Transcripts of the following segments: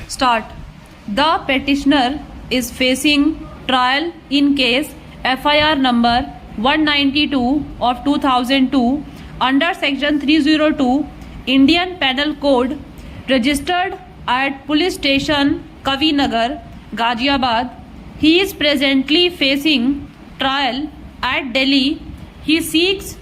Start. The petitioner is facing trial in case FIR number 192 of 2002 under section 302 Indian Penal Code, registered at police station Kavinagar, Ghaziabad. He is presently facing trial at Delhi. He seeks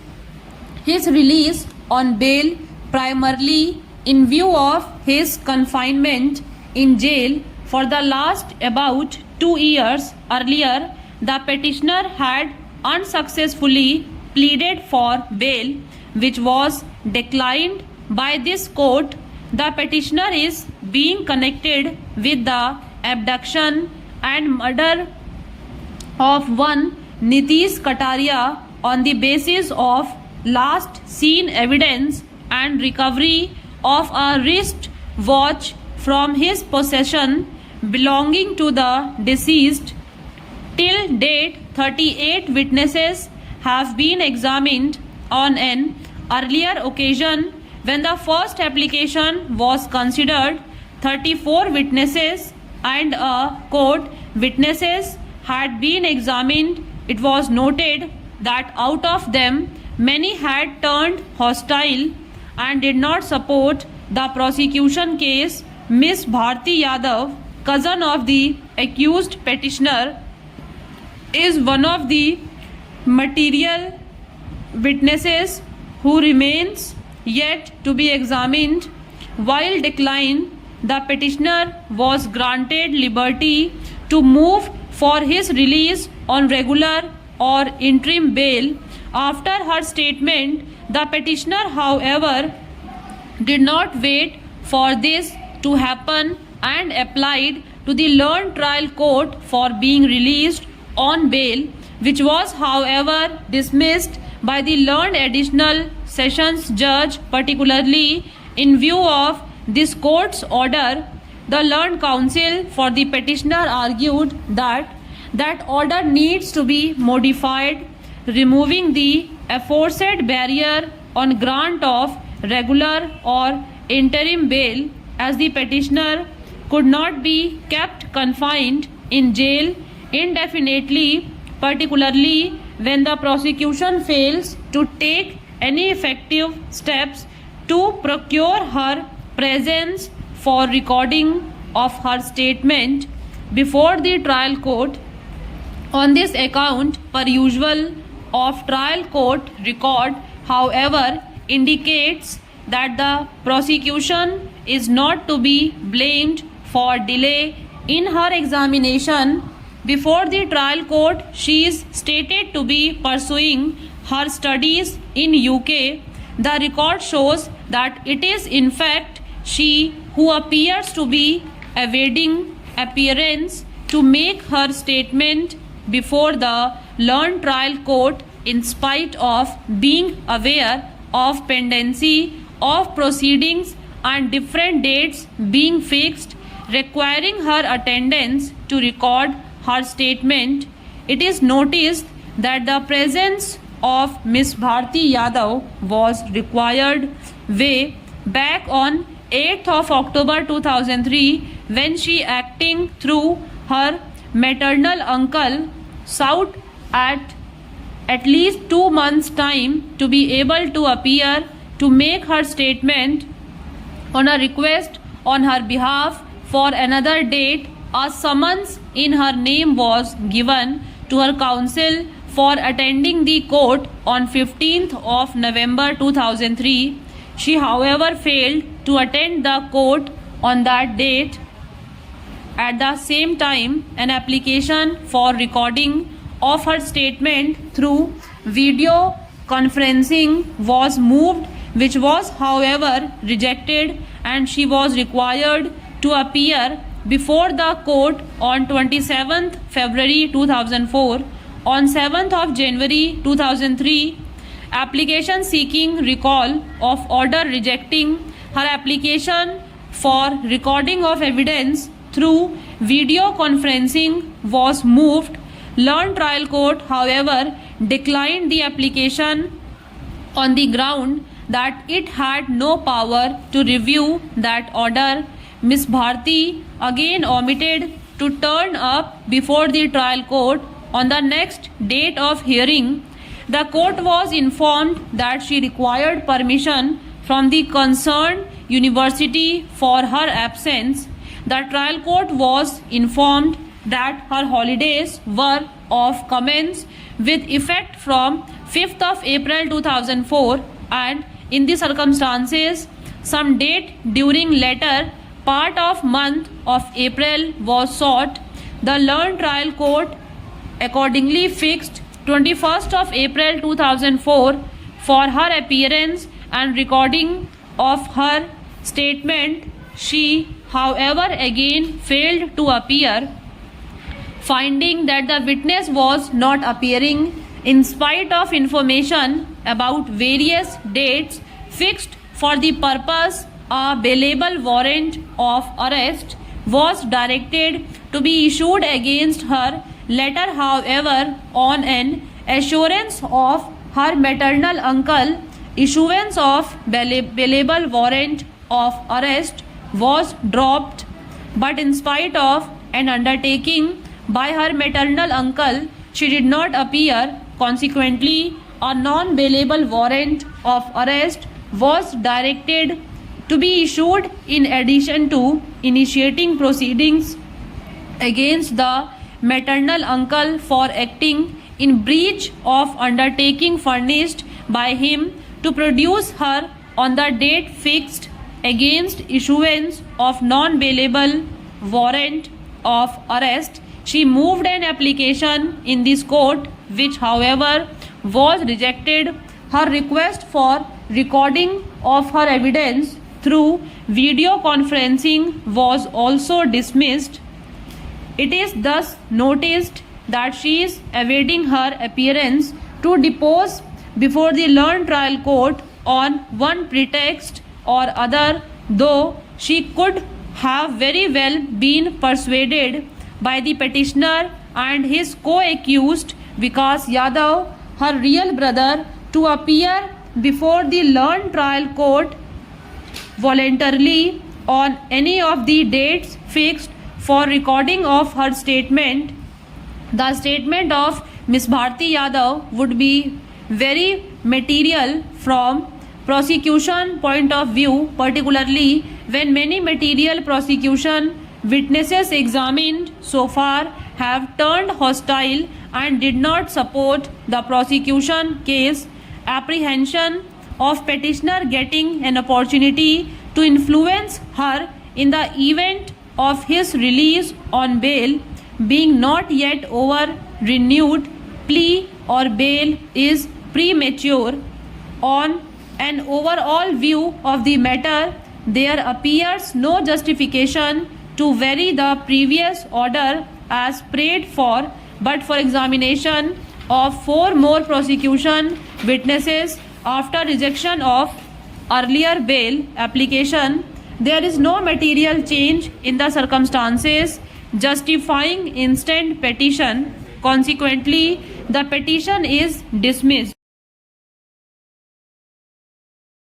his release on bail primarily in view of his confinement in jail for the last about 2 years. Earlier, the petitioner had unsuccessfully pleaded for bail, which was declined by this court. The petitioner is being connected with the abduction and murder of one Nitish Kataria on the basis of last seen evidence and recovery of a wrist watch from his possession belonging to the deceased. Till date, 38 witnesses have been examined. On an earlier occasion, when the first application was considered, 34 witnesses and a court witnesses had been examined. It was noted that out of them, many had turned hostile and did not support the prosecution case. Ms. Bharti Yadav, cousin of the accused petitioner, is one of the material witnesses who remains yet to be examined. While declined, the petitioner was granted liberty to move for his release on regular or interim bail. After her statement, the petitioner, however, did not wait for this to happen and applied to the Learned Trial Court for being released on bail, which was, however, dismissed by the Learned Additional Sessions Judge. Particularly in view of this court's order, the Learned Counsel for the petitioner argued that that order needs to be modified, removing the aforesaid barrier on grant of regular or interim bail, as the petitioner could not be kept confined in jail indefinitely, particularly when the prosecution fails to take any effective steps to procure her presence for recording of her statement before the trial court. On this account, per usual of trial court record, however, indicates that the prosecution is not to be blamed for delay in her examination before the trial court. She is stated to be pursuing her studies in UK. The record shows that it is in fact she who appears to be evading appearance to make her statement before the Learned Trial Court, in spite of being aware of pendency of proceedings and different dates being fixed requiring her attendance to record her statement. It is noticed that the presence of Ms. Bharti Yadav was required way back on 8th of October 2003, when she, acting through her maternal uncle, sought at least 2 months' time to be able to appear to make her statement. On a request on her behalf for another date, a summons in her name was given to her counsel for attending the court on 15th of November 2003. She, however, failed to attend the court on that date. At the same time, an application for recording of her statement through video conferencing was moved, which was, however, rejected, and she was required to appear before the court on 27th February 2004. On 7th of January 2003, application seeking recall of order rejecting her application for recording of evidence through video conferencing was moved. Learned Trial Court, however, declined the application on the ground that it had no power to review that order. Miss Bharti again omitted to turn up before the trial court on the next date of hearing, the court was informed that she required permission from the concerned university for her absence. The trial court was informed that her holidays were of commence with effect from 5th of April 2004, and in the circumstances some date during later part of month of April was sought. The learned trial court accordingly fixed 21st of April 2004 for her appearance and recording of her statement. She, however, again failed to appear, finding that the witness was not appearing in spite of information about various dates fixed for the purpose. A bailable warrant of arrest was directed to be issued against her. Later, however, on an assurance of her maternal uncle, issuance of bailable warrant of arrest was dropped. But in spite of an undertaking by her maternal uncle, she did not appear. Consequently, a non-bailable warrant of arrest was directed to be issued in addition to initiating proceedings against the maternal uncle for acting in breach of undertaking furnished by him to produce her on the date fixed, against issuance of non-bailable warrant of arrest. She moved an application in this court, which however was rejected. Her request for recording of her evidence through video conferencing was also dismissed. It is thus noticed that she is awaiting her appearance to depose before the learned trial court on one pretext or other, though she could have very well been persuaded by the petitioner and his co-accused Vikas Yadav, her real brother, to appear before the learned trial court voluntarily on any of the dates fixed for recording of her statement. The statement of Miss Bharti Yadav would be very material from prosecution point of view, particularly when many material prosecution witnesses examined so far have turned hostile and did not support the prosecution case. Apprehension of petitioner getting an opportunity to influence her in the event of his release on bail being not yet over, renewed plea or bail is premature. On an overall view of the matter, there appears no justification to vary the previous order as prayed for, but for examination of 4 more prosecution witnesses after rejection of earlier bail application, there is no material change in the circumstances justifying instant petition. Consequently, the petition is dismissed.